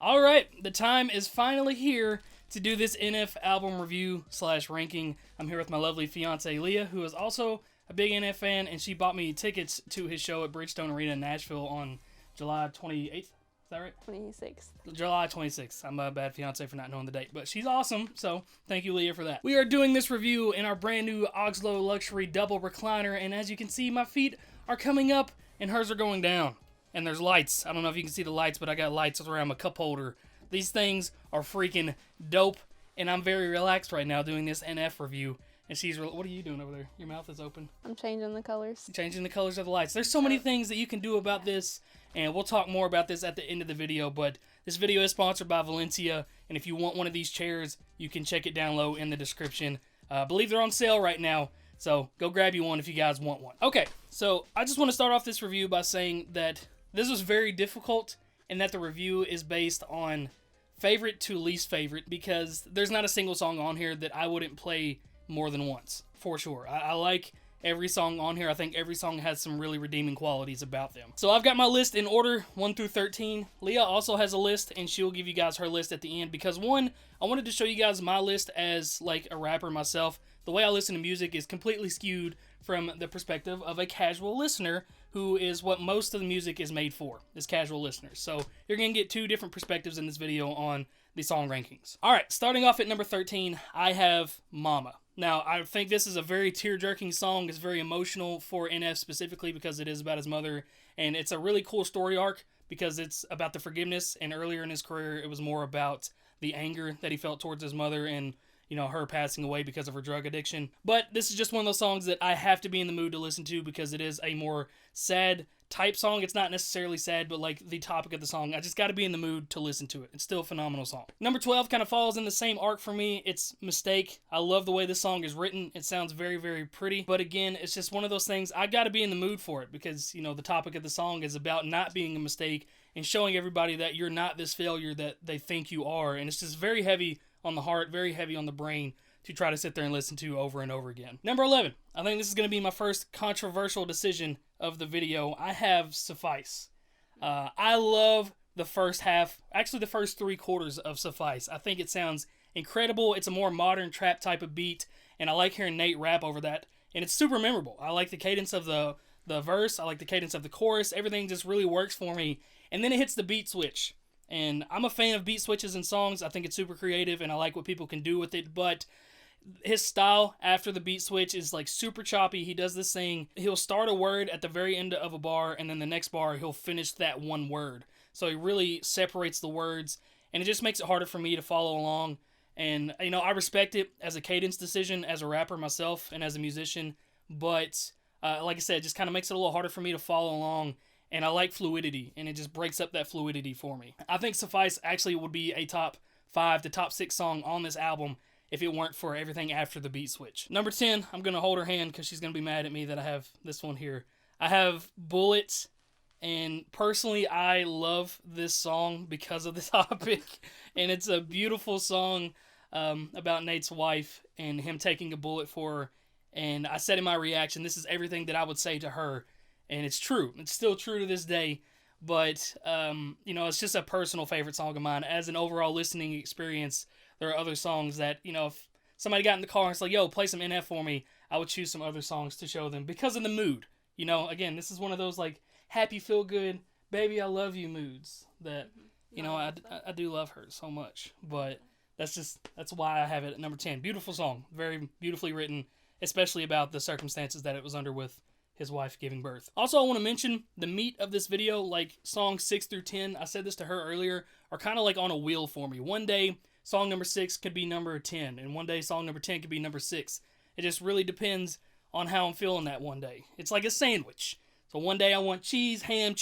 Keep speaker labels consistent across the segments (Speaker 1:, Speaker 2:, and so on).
Speaker 1: All right, the time is finally here to do this NF album review slash ranking. I'm here with my lovely fiance Leah, who is also a big NF fan, and she bought me tickets to his show at Bridgestone Arena in Nashville on July 28th. Is that right?
Speaker 2: 26th.
Speaker 1: July 26th. I'm a bad fiance for not knowing the date, but she's awesome, so thank you, Leah, for that. We are doing this review in our brand new Oxlow Luxury Double Recliner, and as you can see, my feet are coming up and hers are going down. And there's lights. I don't know if you can see the lights, but I got lights around my cup holder. These things are freaking dope, and I'm very relaxed right now doing this NF review. And she's, what are you doing over there? Your mouth is open.
Speaker 2: I'm changing the colors.
Speaker 1: Changing the colors of the lights. There's so many things that you can do about this, and we'll talk more about this at the end of the video, but this video is sponsored by Valencia, and if you want one of these chairs, you can check it down low in the description. I believe they're on sale right now, so go grab you one if you guys want one. Okay, so I just want to start off this review by saying that this was very difficult, and that the review is based on favorite to least favorite, because there's not a single song on here that I wouldn't play more than once, for sure. I like every song on here. I think every song has some really redeeming qualities about them. So I've got my list in order, 1 through 13. Leah also has a list, and she'll give you guys her list at the end, because one, I wanted to show you guys my list as like a rapper myself. The way I listen to music is completely skewed from the perspective of a casual listener, who is what most of the music is made for, is casual listeners. So you're going to get two different perspectives in this video on the song rankings. Alright, starting off at number 13, I have Mama. Now, I think this is a very tear-jerking song. It's very emotional for NF specifically because it is about his mother, and it's a really cool story arc because it's about the forgiveness, and earlier in his career it was more about the anger that he felt towards his mother and, you know, her passing away because of her drug addiction. But this is just one of those songs that I have to be in the mood to listen to because it is a more sad type song. It's not necessarily sad, but like the topic of the song, I just got to be in the mood to listen to it. It's still a phenomenal song. Number 12 kind of falls in the same arc for me. It's Mistake. I love the way this song is written. It sounds very, very pretty. But again, it's just one of those things, I got to be in the mood for it because, you know, the topic of the song is about not being a mistake and showing everybody that you're not this failure that they think you are. And it's just very heavy on the heart, very heavy on the brain to try to sit there and listen to over and over again. Number 11. I think this is going to be my first controversial decision of the video. I have Suffice. I love the first half, actually the first 3/4 of Suffice. I think it sounds incredible. It's a more modern trap type of beat, and I like hearing Nate rap over that, and it's super memorable. I like the cadence of the verse. I like the cadence of the chorus. Everything just really works for me, and then it hits the beat switch. And I'm a fan of beat switches in songs. I think it's super creative, and I like what people can do with it, but his style after the beat switch is like super choppy. He does this thing, he'll start a word at the very end of a bar, and then the next bar he'll finish that one word. So he really separates the words, and it just makes it harder for me to follow along. And, you know, I respect it as a cadence decision as a rapper myself and as a musician, but like I said, it just kind of makes it a little harder for me to follow along. And I like fluidity, and it just breaks up that fluidity for me. I think Suffice actually would be a top 5 to top 6 song on this album if it weren't for everything after the beat switch. Number 10, I'm going to hold her hand because she's going to be mad at me that I have this one here. I have Bullets, and personally, I love this song because of the topic. And it's a beautiful song about Nate's wife and him taking a bullet for her. And I said in my reaction, this is everything that I would say to her. And it's true. It's still true to this day. But, you know, it's just a personal favorite song of mine. As an overall listening experience, there are other songs that, you know, if somebody got in the car and it's like, yo, play some NF for me, I would choose some other songs to show them because of the mood. You know, again, this is one of those, like, happy, feel-good, baby, I love you moods that, you know, I do love her so much. But that's why I have it at number 10. Beautiful song. Very beautifully written, especially about the circumstances that it was under with his wife giving birth. Also, I want to mention the meat of this video, like songs 6 through 10, I said this to her earlier, are kind of like on a wheel for me. One day, song number 6 could be number 10, and one day, song number 10 could be number 6. It just really depends on how I'm feeling that one day. It's like a sandwich. So one day I want cheese, ham.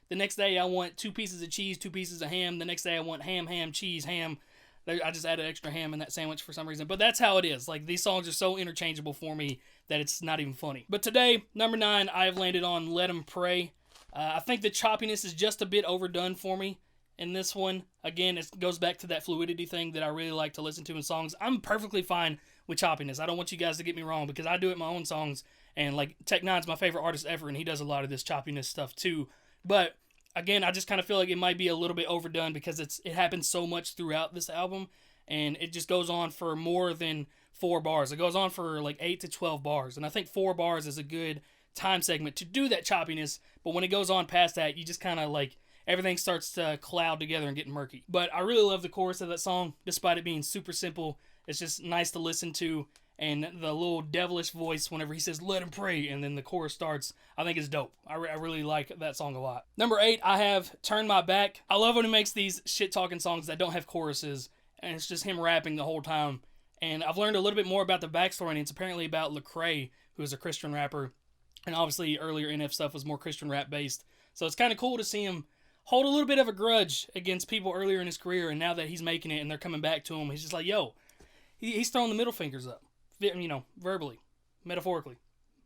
Speaker 1: The next day I want 2 pieces of cheese, 2 pieces of ham. The next day I want ham, cheese, ham. I just added extra ham in that sandwich for some reason. But that's how it is. Like, these songs are so interchangeable for me that it's not even funny. But today, number 9, I have landed on Let 'Em Pray. I think the choppiness is just a bit overdone for me in this one. Again, it goes back to that fluidity thing that I really like to listen to in songs. I'm perfectly fine with choppiness. I don't want you guys to get me wrong, because I do it in my own songs. And, like, Tech Nine's my favorite artist ever, and he does a lot of this choppiness stuff too. But again, I just kind of feel like it might be a little bit overdone because it happens so much throughout this album, and it just goes on for more than 4 bars. It goes on for like 8 to 12 bars, and I think 4 bars is a good time segment to do that choppiness. But when it goes on past that, you just kind of like everything starts to cloud together and get murky. But I really love the chorus of that song, despite it being super simple. It's just nice to listen to, and the little devilish voice whenever he says "let him pray" and then the chorus starts, I think is dope. I really like that song a lot. Number 8, I have "Turn My Back." I love when he makes these shit talking songs that don't have choruses, and it's just him rapping the whole time. And I've learned a little bit more about the backstory, and it's apparently about Lecrae, who is a Christian rapper, and obviously earlier NF stuff was more Christian rap based. So it's kind of cool to see him hold a little bit of a grudge against people earlier in his career, and now that he's making it and they're coming back to him, he's just like, yo, he's throwing the middle fingers up, you know, verbally, metaphorically,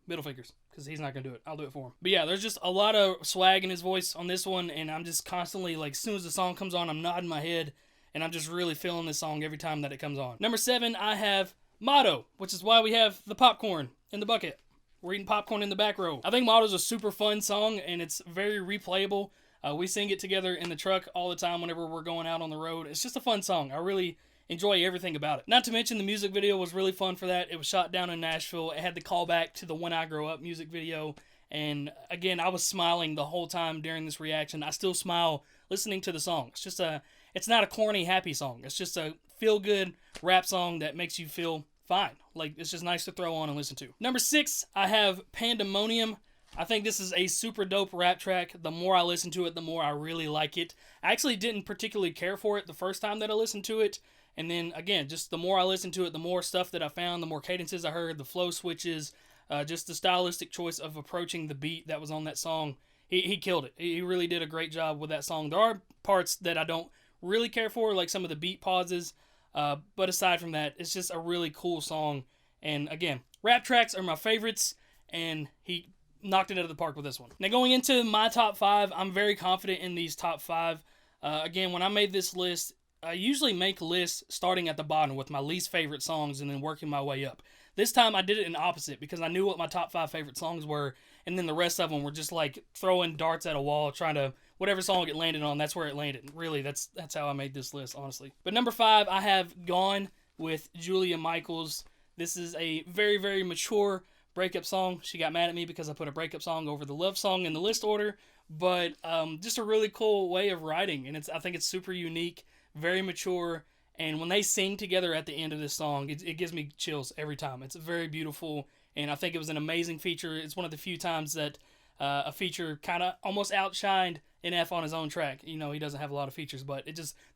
Speaker 1: middle fingers, because he's not going to do it. I'll do it for him. But yeah, there's just a lot of swag in his voice on this one, and I'm just constantly, like, as soon as the song comes on, I'm nodding my head, and I'm just really feeling this song every time that it comes on. Number 7, I have "Motto," which is why we have the popcorn in the bucket. We're eating popcorn in the back row. I think "Motto" is a super fun song, and it's very replayable. We sing it together in the truck all the time whenever we're going out on the road. It's just a fun song. I really enjoy everything about it. Not to mention the music video was really fun for that. It was shot down in Nashville. It had the callback to the "When I Grow Up" music video. And again, I was smiling the whole time during this reaction. I still smile listening to the song. It's not a corny, happy song. It's just a feel-good rap song that makes you feel fine. Like, it's just nice to throw on and listen to. Number 6, I have "Pandemonium." I think this is a super dope rap track. The more I listen to it, the more I really like it. I actually didn't particularly care for it the first time that I listened to it. And then, again, just the more I listened to it, the more stuff that I found, the more cadences I heard, the flow switches, just the stylistic choice of approaching the beat that was on that song. He killed it. He really did a great job with that song. There are parts that I don't really care for, like some of the beat pauses. But aside from that, it's just a really cool song. And again, rap tracks are my favorites, and he knocked it out of the park with this one. Now, going into my top 5, I'm very confident in these top 5. Again, when I made this list, I usually make lists starting at the bottom with my least favorite songs and then working my way up. This time I did it in opposite because I knew what my top 5 favorite songs were, and then the rest of them were just like throwing darts at a wall, trying to, whatever song it landed on, that's where it landed. Really, that's how I made this list, honestly. But number 5, I have "Gone" with Julia Michaels. This is a very, very mature breakup song. She got mad at me because I put a breakup song over the love song in the list order, but just a really cool way of writing, and I think it's super unique, very mature, and when they sing together at the end of this song, it gives me chills every time. It's very beautiful, and I think it was an amazing feature. It's one of the few times that a feature kind of almost outshined NF on his own track. You know, he doesn't have a lot of features, but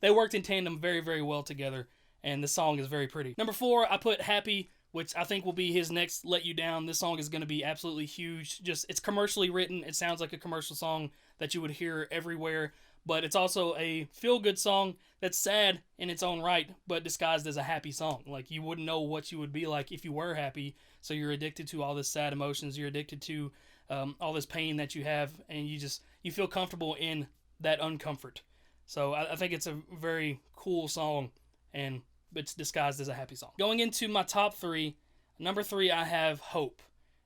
Speaker 1: they worked in tandem very, very well together, and the song is very pretty. Number 4, I put "Happy," which I think will be his next "Let You Down." This song is going to be absolutely huge. It's commercially written. It sounds like a commercial song that you would hear everywhere, but it's also a feel-good song that's sad in its own right, but disguised as a happy song. Like, you wouldn't know what you would be like if you were happy, so you're addicted to all this sad emotions. You're addicted to all this pain that you have, and you feel comfortable in that uncomfort. So I think it's a very cool song, and it's disguised as a happy song. Going into my top 3, number 3, I have "Hope."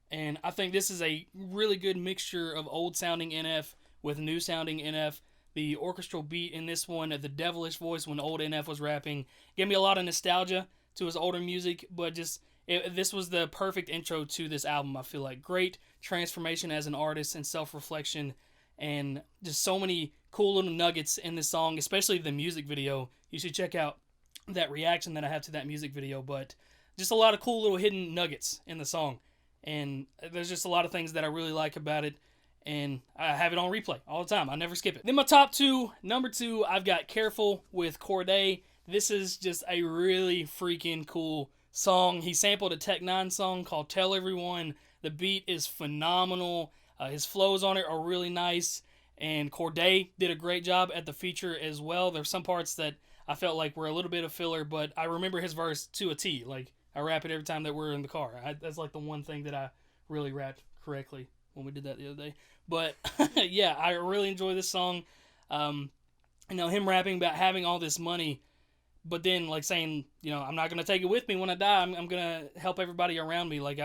Speaker 1: And I think this is a really good mixture of old-sounding NF with new-sounding NF. The orchestral beat in this one, the devilish voice when old NF was rapping, gave me a lot of nostalgia to his older music, but this was the perfect intro to this album, I feel like. Great transformation as an artist and self-reflection, and just so many cool little nuggets in this song, especially the music video. You should check out that reaction that I have to that music video, but just a lot of cool little hidden nuggets in the song, and there's just a lot of things that I really like about it, and I have it on replay all the time. I never skip it. Then my top 2, number 2, I've got "Careful" with Cordae. This is just a really freaking cool song. He sampled a Tech 9 song called "Tell Everyone." The beat is phenomenal. His flows on it are really nice, and Cordae did a great job at the feature as well. There's some parts that I felt like were a little bit of filler, but I remember his verse to a T. Like, I rap it every time that we're in the car. That's like the one thing that I really rapped correctly when we did that the other day. But yeah, I really enjoy this song. Him rapping about having all this money, but then like saying, I'm not gonna take it with me when I die. I'm gonna help everybody around me. Like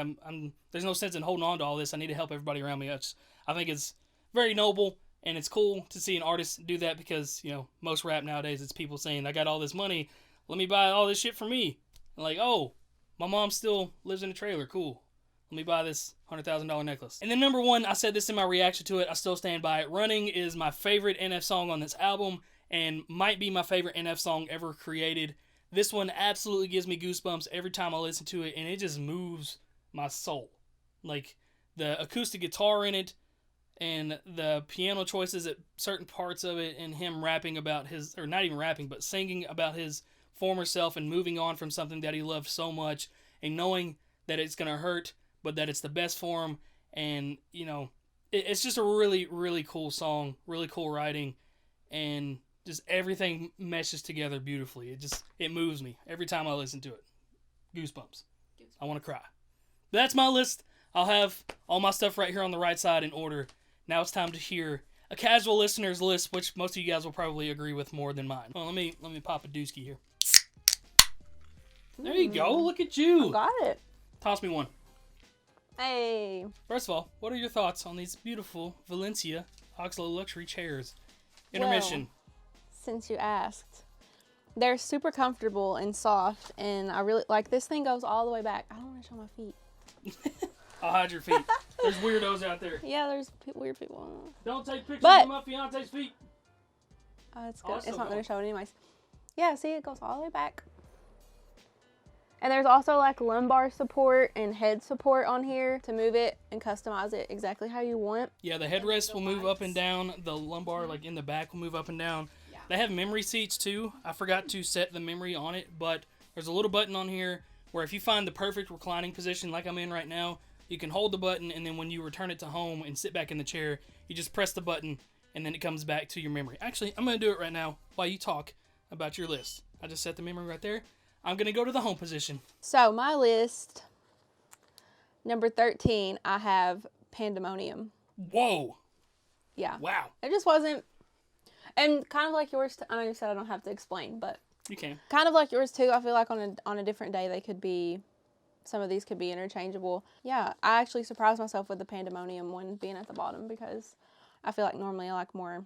Speaker 1: there's no sense in holding on to all this. I need to help everybody around me. I think it's very noble, And it's cool to see an artist do that because, you know, most rap nowadays, it's people saying, I got all this money, let me buy all this shit for me. And like, oh, my mom still lives in a trailer, cool. Let me buy this $100,000 necklace. And then number 1, I said this in my reaction to it, I still stand by it. Running is my favorite NF song on this album and might be my favorite NF song ever created. This one absolutely gives me goosebumps every time I listen to it, and it just moves my soul. Like, the acoustic guitar in it, and the piano choices at certain parts of it, and him rapping about his, or not even rapping, but singing about his former self and moving on from something that he loved so much, and knowing that it's going to hurt, but that it's the best for him. And, you know, it's just a really, really cool song, really cool writing, and just everything meshes together beautifully. It moves me every time I listen to it. Goosebumps. I want to cry. But that's my list. I'll have all my stuff right here on the right side in order. Now it's time to hear a casual listener's list, which most of you guys will probably agree with more than mine. Well, let me pop a dooski here. There you go. Look at you.
Speaker 2: I got it.
Speaker 1: Toss me one.
Speaker 2: Hey.
Speaker 1: First of all, what are your thoughts on these beautiful Valencia Oxlow luxury chairs? Intermission.
Speaker 2: Well, since you asked, they're super comfortable and soft, and I really like this thing goes all the way back. I don't want to show my feet.
Speaker 1: I'll hide your feet. There's weirdos out there.
Speaker 2: Yeah, there's weird people.
Speaker 1: Don't take pictures of my fiance's feet.
Speaker 2: It's good. It's not going to show it anyways. Yeah, see, it goes all the way back. And there's also like lumbar support and head support on here to move it and customize it exactly how you want.
Speaker 1: Yeah, the headrest will move up and down. The lumbar, like in the back, will move up and down. Yeah. They have memory seats too. I forgot to set the memory on it, but there's a little button on here where if you find the perfect reclining position like I'm in right now, you can hold the button, and then when you return it to home and sit back in the chair, you just press the button, and then it comes back to your memory. Actually, I'm going to do it right now while you talk about your list. I just set the memory right there. I'm going to go to the home position.
Speaker 2: So, my list, number 13, I have Pandemonium.
Speaker 1: Whoa.
Speaker 2: Yeah.
Speaker 1: Wow.
Speaker 2: It just wasn't, and kind of like yours, I know you said I don't have to explain, but.
Speaker 1: You can.
Speaker 2: Kind of like yours, too. I feel like on a different day, they could be, some of these could be interchangeable. Yeah, I actually surprised myself with the Pandemonium one being at the bottom because I feel like normally I like more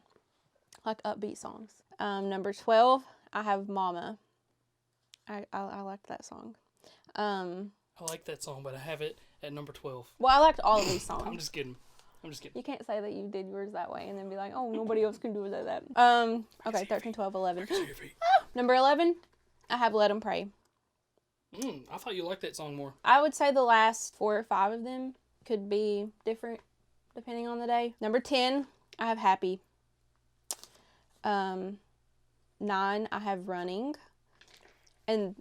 Speaker 2: like upbeat songs. Number 12, I have Mama. I liked that song.
Speaker 1: I like that song, but I have it at number 12.
Speaker 2: Well, I liked all of these songs.
Speaker 1: I'm just kidding.
Speaker 2: You can't say that you did yours that way and then be like, oh, nobody else can do it like that. Okay, 13, 12, 11. Number 11, I have Let 'Em Pray.
Speaker 1: I thought you liked that song more.
Speaker 2: I would say the last 4 or 5 of them could be different depending on the day. Number 10, I have Happy. 9, I have Running. And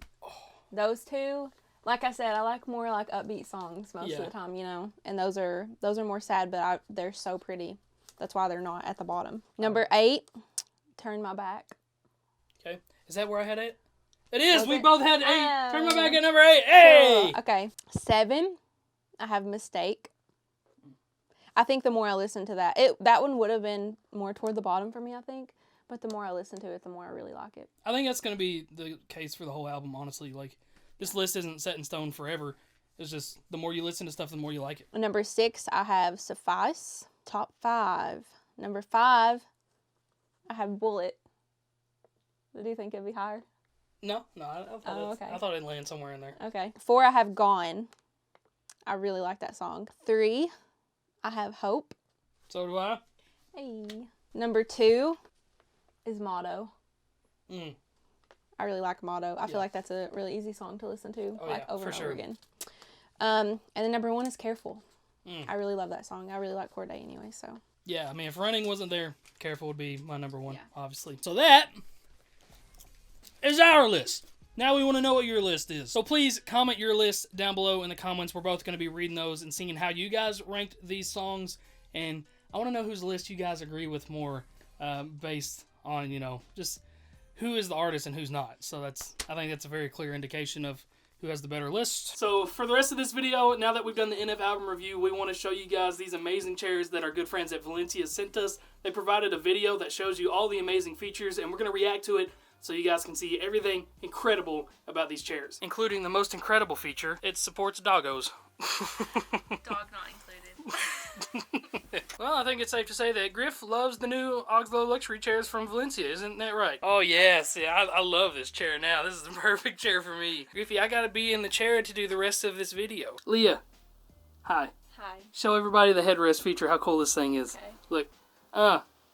Speaker 2: those two, like I said, I like more like upbeat songs most of the time, you know. And those are more sad, but they're so pretty. That's why they're not at the bottom. Number 8, Turn My Back.
Speaker 1: Okay. Is that where I had it? It is. We
Speaker 2: it?
Speaker 1: both had 8. Turn my back at number 8. Hey.
Speaker 2: Cool. Okay. 7, I have Mistake. I think the more I listen to that, that one would have been more toward the bottom for me, I think. But the more I listen to it, the more I really like it.
Speaker 1: I think that's going to be the case for the whole album, honestly. Like, this list isn't set in stone forever. It's just the more you listen to stuff, the more you like it.
Speaker 2: Number 6, I have Suffice. Top 5. Number 5, I have Bullet. Do you think it'd be higher?
Speaker 1: No, I thought it'd land somewhere in there.
Speaker 2: Okay. 4, I have Gone. I really like that song. 3, I have Hope.
Speaker 1: So do I.
Speaker 2: Hey. Number 2 is Motto. I really like Motto. I feel like that's a really easy song to listen to, over and over again. And then number 1 is Careful. I really love that song. I really like Cordae anyway, so.
Speaker 1: Yeah, I mean, if Running wasn't there, Careful would be my number 1, obviously. So that is our list. Now we want to know what your list is. So please comment your list down below in the comments. We're both going to be reading those and seeing how you guys ranked these songs. And I want to know whose list you guys agree with more based on, you know, just who is the artist and who's not. So I think that's a very clear indication of who has the better list. So for the rest of this video, now that we've done the NF album review, we want to show you guys these amazing chairs that our good friends at Valencia sent us. They provided a video that shows you all the amazing features, and we're going to react to it so you guys can see everything incredible about these chairs. Including the most incredible feature, it supports doggos.
Speaker 3: Dog not included.
Speaker 1: Well, I think it's safe to say that Griff loves the new Augslow luxury chairs from Valencia, isn't that right? Oh, yes. Yeah, I love this chair now. This is the perfect chair for me. Griffy, I gotta be in the chair to do the rest of this video. Leah, hi.
Speaker 2: Hi.
Speaker 1: Show everybody the headrest feature, how cool this thing is.
Speaker 2: Okay.
Speaker 1: Look,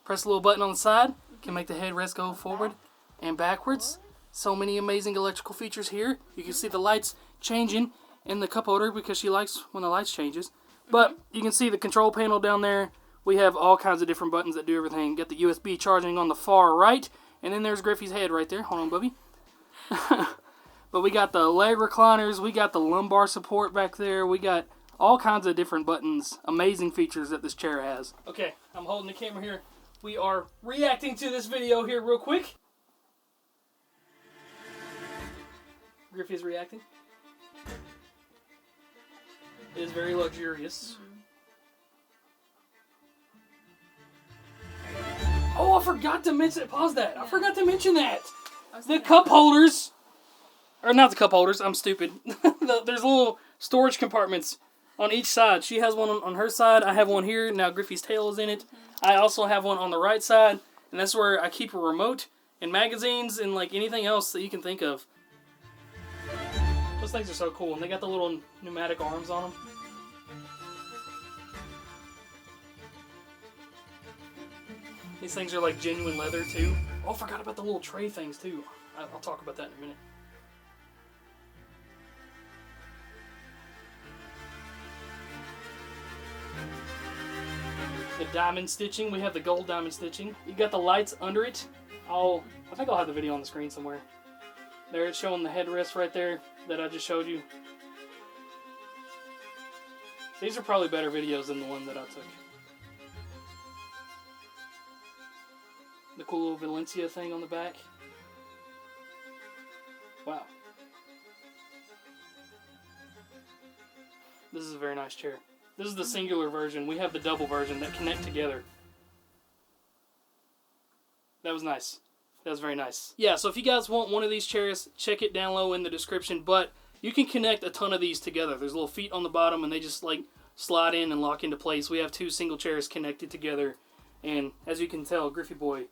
Speaker 1: press a little button on the side, can make the headrest go forward and backwards. So many amazing electrical features here. You can see the lights changing in the cup holder because she likes when the lights changes. But you can see the control panel down there. We have all kinds of different buttons that do everything. Got the USB charging on the far right, and then there's Griffey's head right there. Hold on, Bubby. But we got the leg recliners, we got the lumbar support back there, we got all kinds of different buttons, amazing features that this chair has. Okay, I'm holding the camera here. We are reacting to this video here real quick. Griffey is reacting. It is very luxurious. Oh, I forgot to mention it. Pause that. I forgot to mention that. The cup holders, or not the cup holders, I'm stupid. There's little storage compartments on each side. She has one on her side. I have one here. Now Griffey's tail is in it. I also have one on the right side, and that's where I keep a remote and magazines and like anything else that you can think of. Those things are so cool, and they got the little pneumatic arms on them. These things are like genuine leather too. Oh, I forgot about the little tray things too. I'll talk about that in a minute. The diamond stitching, we have the gold diamond stitching. You got the lights under it. I think I'll have the video on the screen somewhere. There, it's showing the headrest right there that I just showed you. These are probably better videos than the one that I took. The cool little Valencia thing on the back. Wow. This is a very nice chair. This is the singular version. We have the double version that connect together. That was nice. That was very nice. Yeah, so if you guys want one of these chairs, check it down low in the description. But you can connect a ton of these together. There's little feet on the bottom, and they just like slide in and lock into place. We have 2 single chairs connected together. And as you can tell, Griffey Boy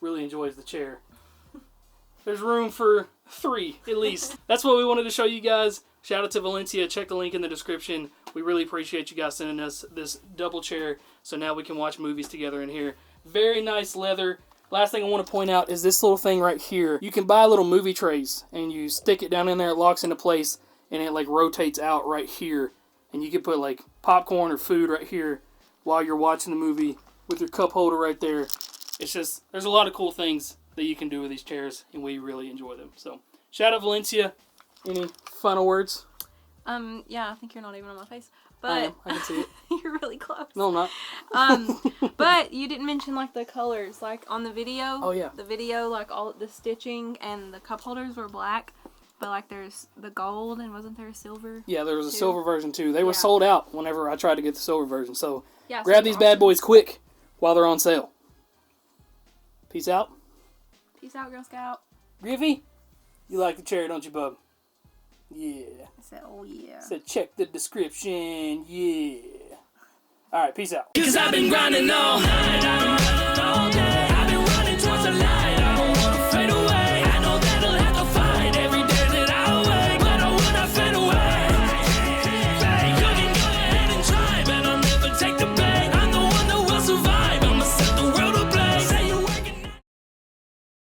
Speaker 1: really enjoys the chair. There's room for 3, at least. That's what we wanted to show you guys. Shout out to Valencia. Check the link in the description. We really appreciate you guys sending us this double chair, so now we can watch movies together in here. Very nice leather. Last thing I want to point out is this little thing right here. You can buy little movie trays, and you stick it down in there, it locks into place, and it like rotates out right here. And you can put like popcorn or food right here while you're watching the movie with your cup holder right there. It's just, there's a lot of cool things that you can do with these chairs, and we really enjoy them. So, shout out Valencia. Any final words?
Speaker 2: Yeah, I think you're not even on my face. But
Speaker 1: I can see it.
Speaker 2: You're really close.
Speaker 1: No, I'm not.
Speaker 2: But you didn't mention like the colors. Like on the video.
Speaker 1: Oh, yeah.
Speaker 2: The video, like all the stitching and the cup holders were black. But like there's the gold, and wasn't there a silver?
Speaker 1: Yeah, there was a
Speaker 2: too?
Speaker 1: silver version too. They were sold out whenever I tried to get the silver version. So
Speaker 2: yeah,
Speaker 1: grab these bad boys quick while they're on sale. Peace out.
Speaker 2: Peace out, Girl Scout.
Speaker 1: Griffey, you like the chair, don't you, bub? Yeah.
Speaker 2: I said, oh yeah.
Speaker 1: Said check the description. Yeah. All right, peace out.
Speaker 3: Cause I've been grinding all night, all day.